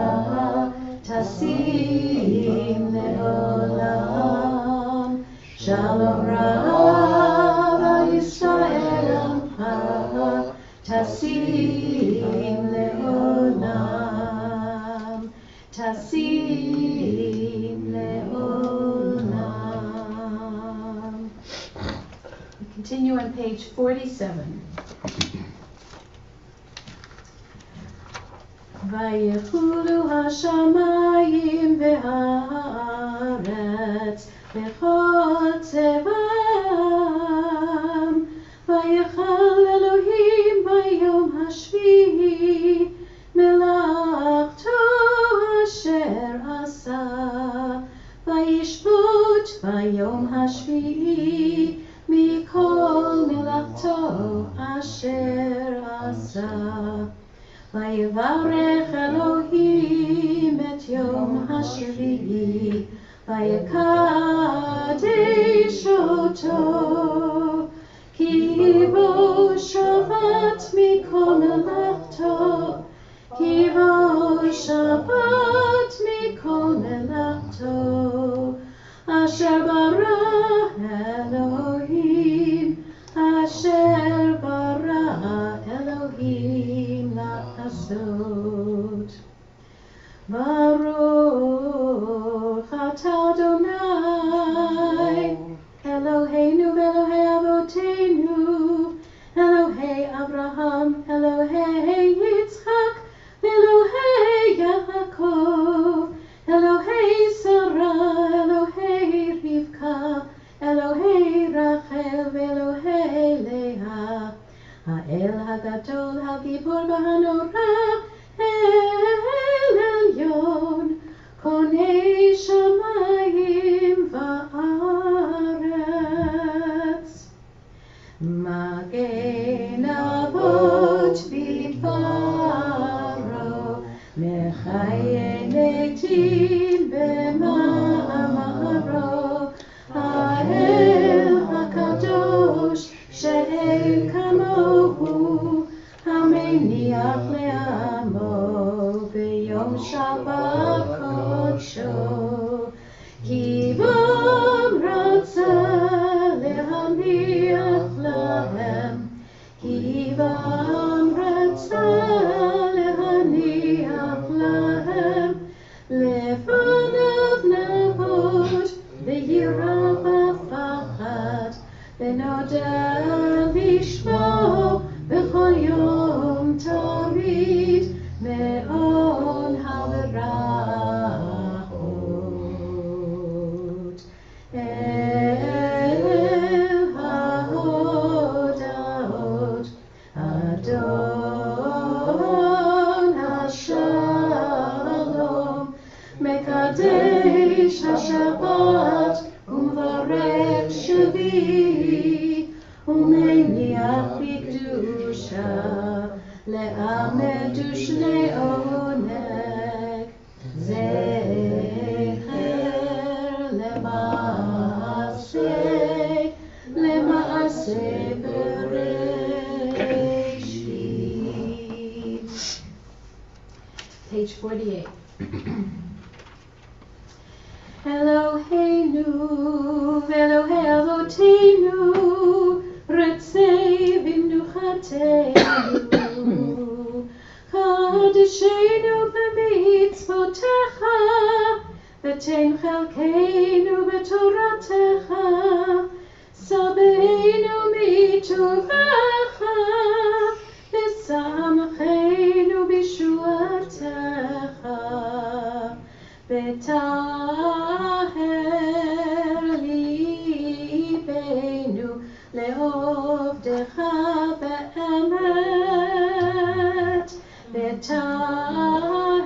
Tasim Leolam. Shalom Rav Yisrael Amcha Tasim Leolam. Tasim Leolam. We continue on page 47. ויחולו השמיים והארץ בכל צבעם. ויחל אלוהים ביום השביעי מלאכתו אשר עשה. וישבות ביום השביעי מכל מלאכתו אשר עשה. ויברך אלוהים את יום השביעי ויקדש אותו, כי בו שבת מכל מלאכתו, כי בו שבת מכל מלאכתו, אשר ברא אלוהים, אשר ברא אלוהים לעשות. ברוך אתה אדוני אלוהינו ואלוהי אבותינו, אלוהי אברהם, אלוהי יצחק ואלוהי יעקב, אלוהי שרה, אלוהי רבקה, אלוהי רחל ואלוהי לאה, האל הגדול, הגיבור והנורא, אל עליון, קונה שמיים וארץ. מגן אבות בדברו, מחיי מתים במאמרו, האל הקדוש שאין כמוהו, המניח לעמו ביום שבת קודשו, כי בם רצה להניח להם, כי בם רצה להניח להם, לפניו נעבוד ביראה ופחד, ונודע בשמו בכל יום תמיד, מעון הברכות. אל ההודעות, אדון השלום, מקדש השבת ומברך שביעי, ומניח בקדושה לעמד ושני עונג, זכר למעשה בראשית. Page 48. Eloheinu ואלוהי אבותינו רצה במנוחתנו קדשנו במצוותיך ותן חלקנו בתורתך סבנו מטובך ושמחנו בישועתך וטהר ליבנו לעובדך באמת וטהר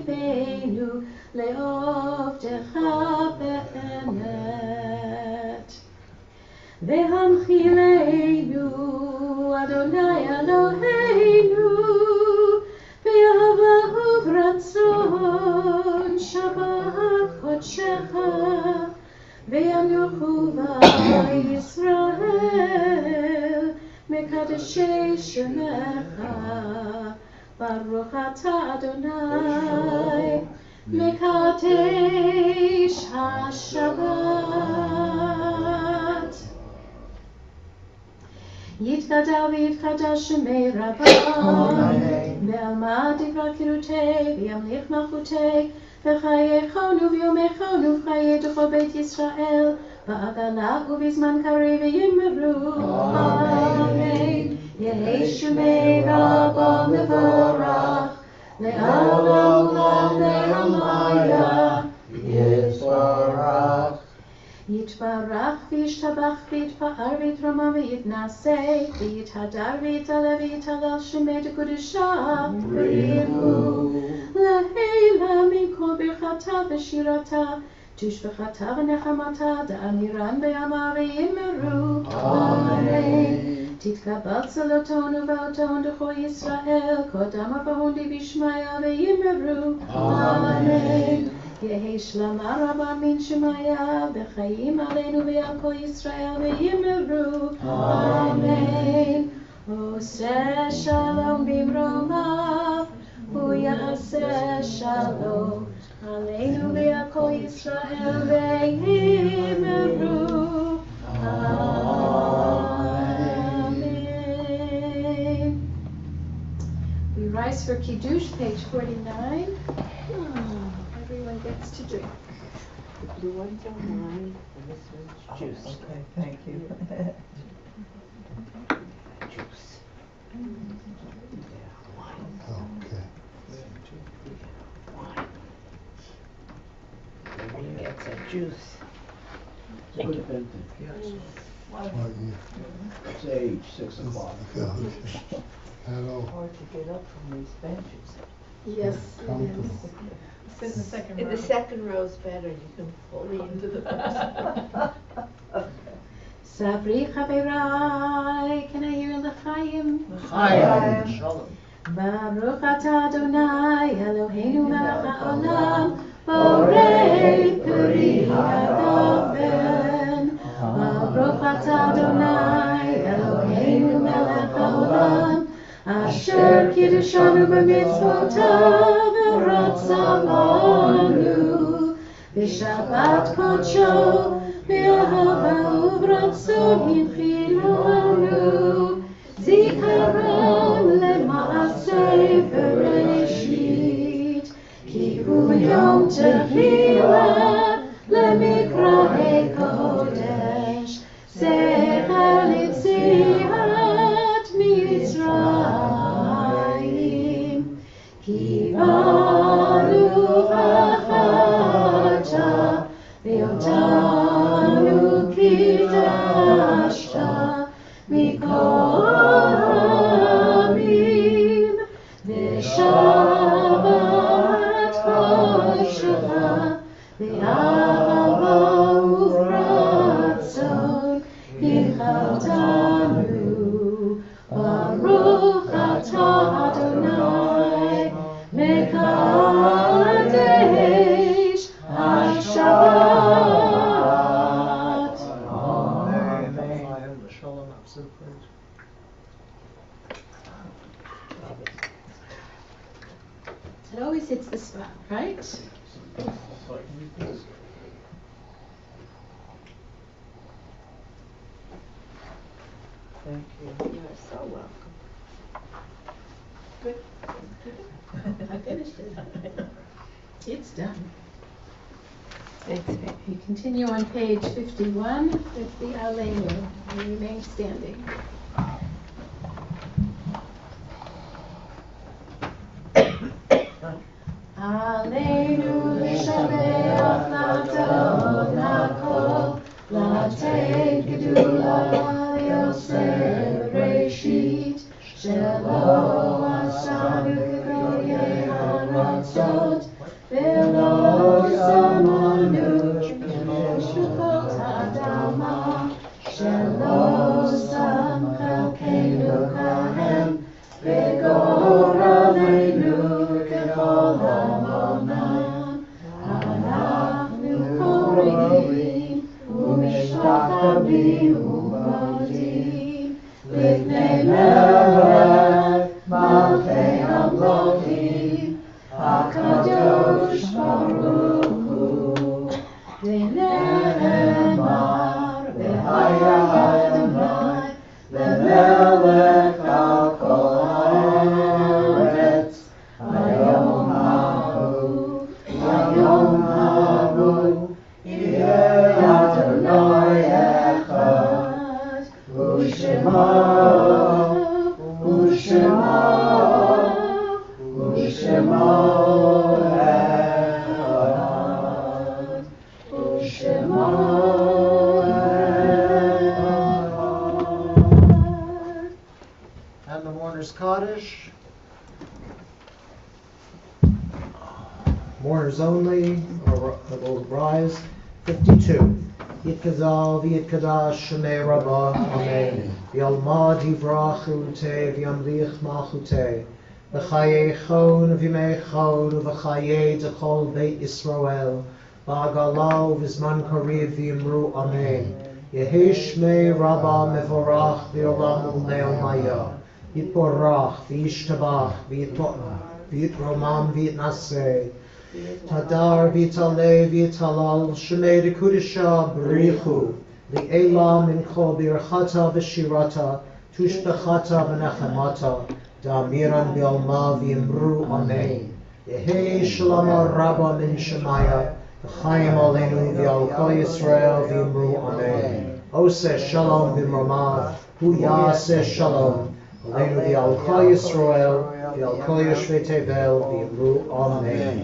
ליבנו לעובדך באמת והנחילנו אדוני אלוהינו באהבה וברצון שבת קודשך וינוחו בה ישראל מקדשי שמך ברוך אתה אדוני מקדש השבת יתגדל ויתקדש שמי רבה ועמד דברי קירותי וימליך מלכותי וחייכנו ויומכנו וחיי דכל בית ישראל בעגלה ובזמן קריב ויאמרו אמן יהי שמי רבה מבורך לעולם ולעלמיה יתברך יתברך וישתבח ויתפאר ויתרומם ויתנשא ויתהדר ויתעלה ויתהלל שמי דקדושה ויראו לעילה מכל ברכתה ושירתה תשבחתה ונחמתה דאמירן בימה ויאמרו אמן תתקבל צלותינו ואותינו דכל ישראל קודם אברהם בשמיה ויאמרו אמן יהי שלמה רבה מן שמיה וחיים עלינו ועל כל ישראל ויאמרו אמן עושה שלום במרומיו הוא יעשה שלום עלינו ועל כל ישראל ויאמרו amen. We rise for Kiddush, page 49. Everyone gets to drink. The blue ones are wine, and this one's juice. Okay, thank you. Juice. Wine. Okay. Wine. Everyone gets a juice. Thank you. Right here. It's age 6 o'clock. Yeah. Hello. Hard to get up from these benches. Yes, it Comfortable. is. Sit in the second In the second row's better, you can fully into the first. Sabri Chaverai, can I hear L'chaim? Chaim. Shalom. Baruch atah Adonai Eloheinu melech haolam borei peri hagafen. Baruch atah Adonai Eloheinu melech haolam asher kiddushanu b'mitzvotav v'ratza banu b'shabbat kodsho b'ahava u'b'ratzon hinchilo anu zikaron למעשה בראשית כי הוא יום תחילה למקראי קודש זכר ליציאת מצרים כי ברוך אתה ואותנו קידשת מכל העמים ושבת קודשך באהבה וברצון הנחלתנו ברוך אתה אדוני Thank you. You are so welcome. Good. I finished it. It's done. Thanks. You continue on page 51 with the Aleinu. You remain standing. Aleinu l'shabeach l'adon hakol l'atei gedula yosef bereshit shelo asanu k'goyei haratzot v'lo samanu k'meshukot ha'adama shelo sam chalkeinu kahem v'goraleinu k'chol ha'amam אנחנו קוראים ומשתחווים ומודים לפני מלך מלכי המלכים הקדוש ברוך הוא ונאמר והיה אדוני למלך על כל הארץ היום ההוא יהיה אדוני אחד ושמו אחד ושמו And the mourner's Kaddish. Mourners only, or will rise. 52. Yitkazal v'yitkadash shemei rabbah, amen. V'yalmad yivrach ute v'yamlich malchute. V'chayei chon v'yimei chon v'chayei d'chol beit Yisrael. V'agalal v'zman kariv v'yimru amen. Yehi shmei rabbah mevorach v'yolam u'leomaya. Yitporach v'yishtabach v'yitromam v'yitnaseh. Tadar v'yitaleh v'yitalal shemei dekudisha b'richu li'elam min kol birchata v'shirata tushbechata v'nechamata da'amiran b'alma v'yimru amen. Yehi shalama rabba min shemaya v'chayim aleinu v'al kol Yisrael v'yimru amen. Oseh shalom v'mramav hu yaseh shalom aleinu v'al kol Yisrael v'al kol yoshvei tevel v'yimru amen.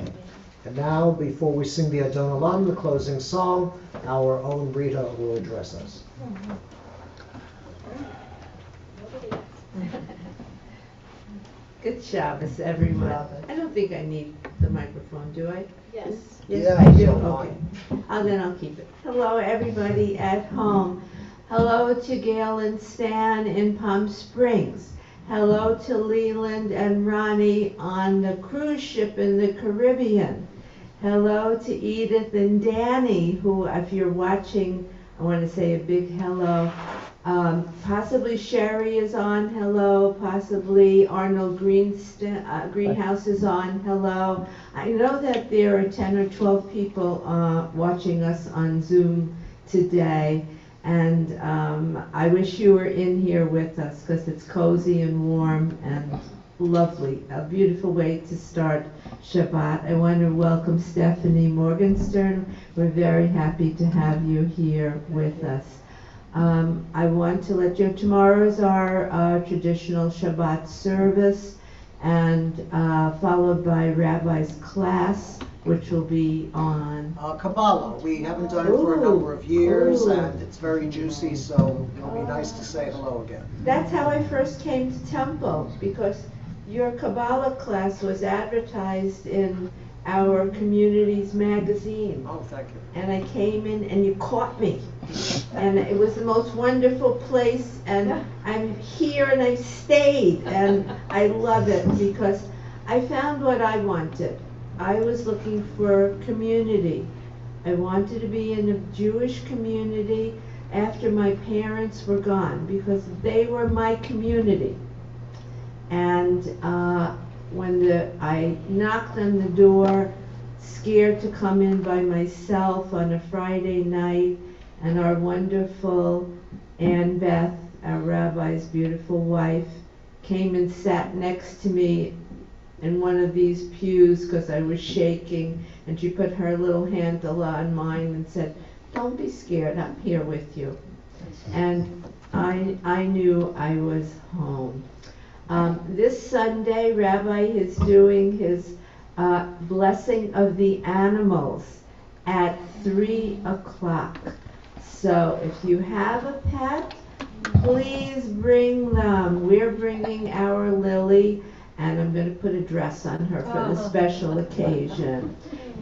And now, before we sing the Adon Olam, the closing song, our own Rita will address us. Good Shabbos, everyone. I don't think I need the microphone, do I? Yes. Yes, Yeah, I do. so Okay. Then I'll keep it. Hello, everybody at home. Hello to Gail and Stan in Palm Springs. Hello to Leland and Ronnie on the cruise ship in the Caribbean. Hello to Edith and Danny, who, if you're watching, I want to say a big hello. Possibly Sherry is on, hello. Possibly Arnold Greenhouse is on, hello. I know that there are 10 or 12 people watching us on Zoom today. And I wish you were in here with us because it's cozy and warm and lovely. A beautiful way to start Shabbat. I want to welcome Stephanie Morgenstern. We're very happy to have you here with us. I want to let you know tomorrow is our traditional Shabbat service, and followed by Rabbi's class, which will be on Kabbalah. We haven't done it for a number of years, and it's very juicy, so it'll be nice to say hello again. That's how I first came to Temple, because your Kabbalah class was advertised in our community's magazine. Oh, thank you. And I came in and you caught me. And it was the most wonderful place, and I'm here and I've stayed, and I love it because I found what I wanted. I was looking for community. I wanted to be in a Jewish community after my parents were gone, because they were my community. And when I knocked on the door, scared to come in by myself on a Friday night, and our wonderful Ann Beth our rabbi's beautiful wife, came and sat next to me in one of these pews because I was shaking, and she put her little hand on mine and said, "Don't be scared, I'm here with you." And I knew I was home. This Sunday, Rabbi is doing his blessing of the animals at 3 o'clock. So if you have a pet, please bring them. We're bringing our Lily, and I'm going to put a dress on her for the special occasion.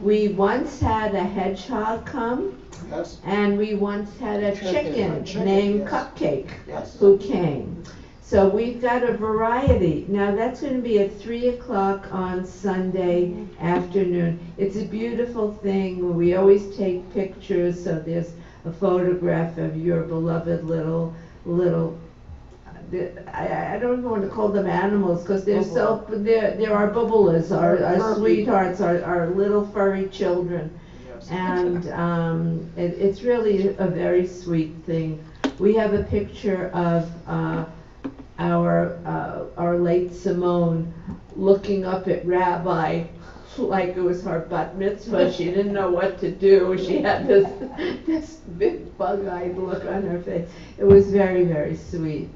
We once had a hedgehog come, Yes. and we once had a chicken named yes. Cupcake Yes. who came. So we've got a variety. Now that's going to be at 3 o'clock on Sunday afternoon. It's a beautiful thing. We always take pictures, so there's a photograph of your beloved little, I don't want to call them animals because they're our bubulas, our sweethearts, our little furry children. Yes. And it's really a very sweet thing. We have a picture of our late Simone looking up at Rabbi like it was her bat mitzvah. She didn't know what to do. She had this big bug-eyed look on her face. It was very, very sweet.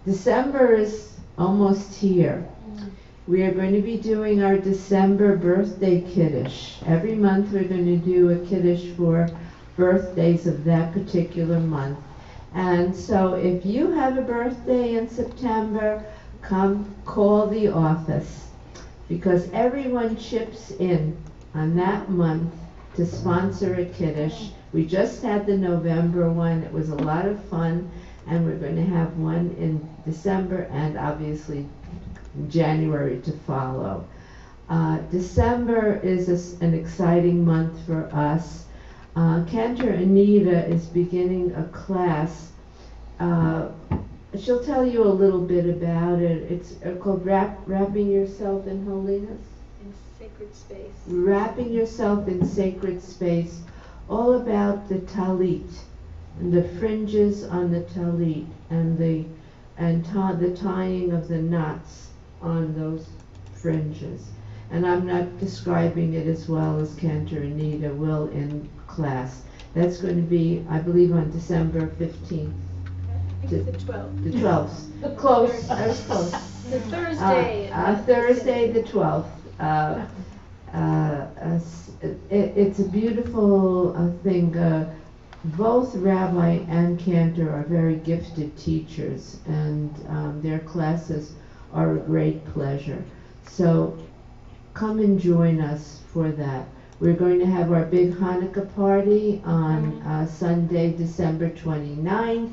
December is almost here. We are going to be doing our December birthday kiddush. Every month we're going to do a kiddush for birthdays of that particular month. And so if you have a birthday in September, come call the office, because everyone chips in on that month to sponsor a kiddush. We just had the November one. It was a lot of fun, and we're going to have one in December and obviously in January to follow. December is an exciting month for us. Cantor Anita is beginning a class. She'll tell you a little bit about it. It's called Wrapping Yourself in Holiness. In sacred space. Wrapping Yourself in Sacred Space. All about the talit and the fringes on the talit and the tying of the knots on those fringes. And I'm not describing it as well as Cantor Anita will in class. That's going to be, I believe, on December 15th. I think it's the 12th. The 12th. Close. I was close. The Thursday. Thursday the 12th. It's a beautiful thing. Both Rabbi and Cantor are very gifted teachers, and their classes are a great pleasure. So come and join us for that. We're going to have our big Hanukkah party on Sunday, December 29th.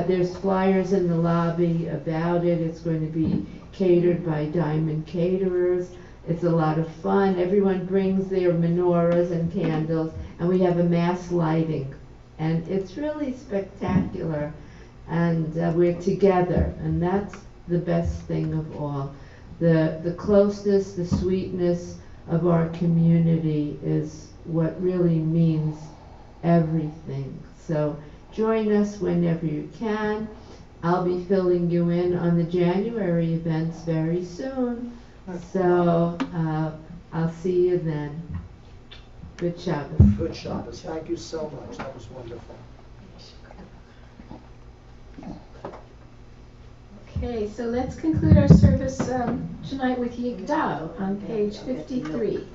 There's flyers in the lobby about it. It's going to be catered by Diamond Caterers. It's a lot of fun. Everyone brings their menorahs and candles, and we have a mass lighting. And it's really spectacular. And we're together, and that's the best thing of all. The closeness, the sweetness of our community is what really means everything. So join us whenever you can. I'll be filling you in on the January events very soon. So I'll see you then. Good Shabbos. Good Shabbos. Thank you so much. That was wonderful. Okay, so let's conclude our service tonight with Yigdal on page 53.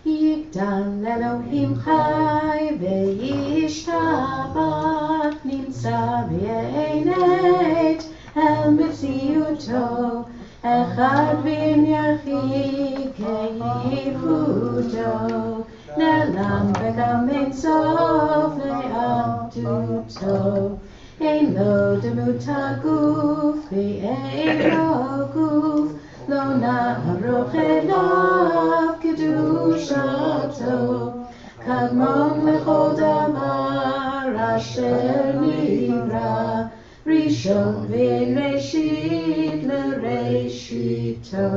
Yigdal Elohim Chai Ve'yishtabach Nimtza V'yenet El Metziuto Echad V'im Yachid Ke'ichuto Ne'lam V'gam Ein Sof Le'ahduto Ein Lo Demut HaGuf V'ein Lo Guf Lo Na'aroch Elav Kedushato Kadmon Lechol Davar Asher Nivra Rishon V'Reishit L'Reishito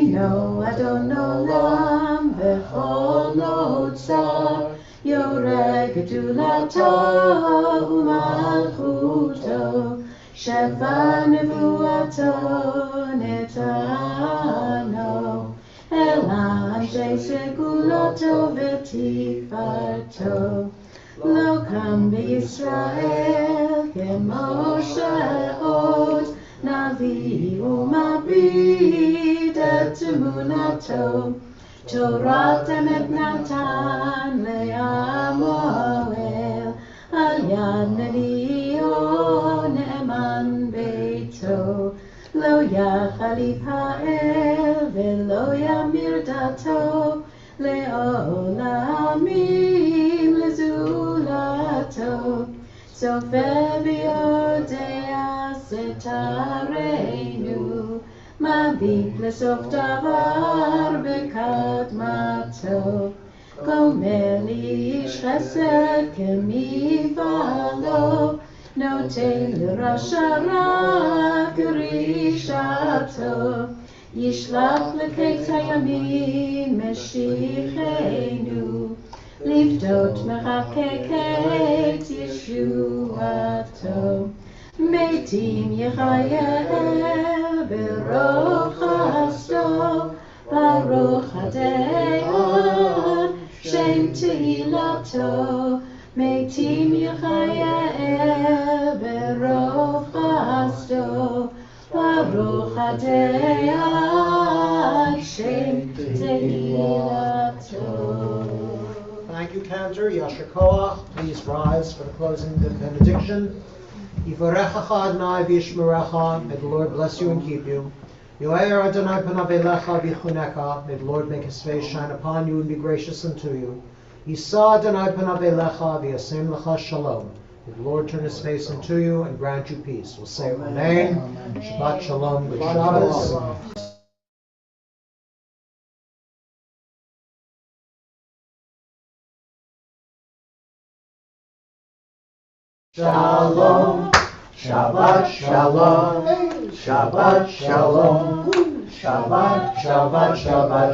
Eno Adon Olam v'chol notzar, Yoreh gedulato u'malchuto, Sheva nevuato netano, Elam segulato v'tifarto. Lo kam b'Yisrael k'Moshe od, Navi u'mabrid et emunato, Torah emet natan le'amoel, al yad nevi'o ne'eman beito, lo yachal yipa'el ve'lo yamir dato, le'olamim lezulato, sofer v'yodea setarenu, Mabik lesof davar bekadmato, Gomer ish chesed kemivalo, Noten l'rasha rak rishato, Yishlach leketz hayamim meshichenu, Liftot mechakeket Yeshuato. Metim Yechayel Baruch Hasto, Baruch Hadeon Shem Tehilato. Metim Yechayel Baruch Hasto, Baruch Hadeon Shem Tehilato. Thank you, Cantor. Yasher Koach. Please rise for the closing benediction. Yivarechacha Adonai v'yishmerecha. May the Lord bless you and keep you. Yo'er Adonai panav elecha v'yichunecha. May the Lord make his face shine upon you and be gracious unto you. Yisa Adonai panav elecha v'yasem lecha shalom. May the Lord turn his face unto you and grant you peace. We'll say Amen. Shabbat shalom. Good Shabbos. Shalom, Shabbat shalom, Shabbat shalom, Shabbat, Shabbat, Shabbat.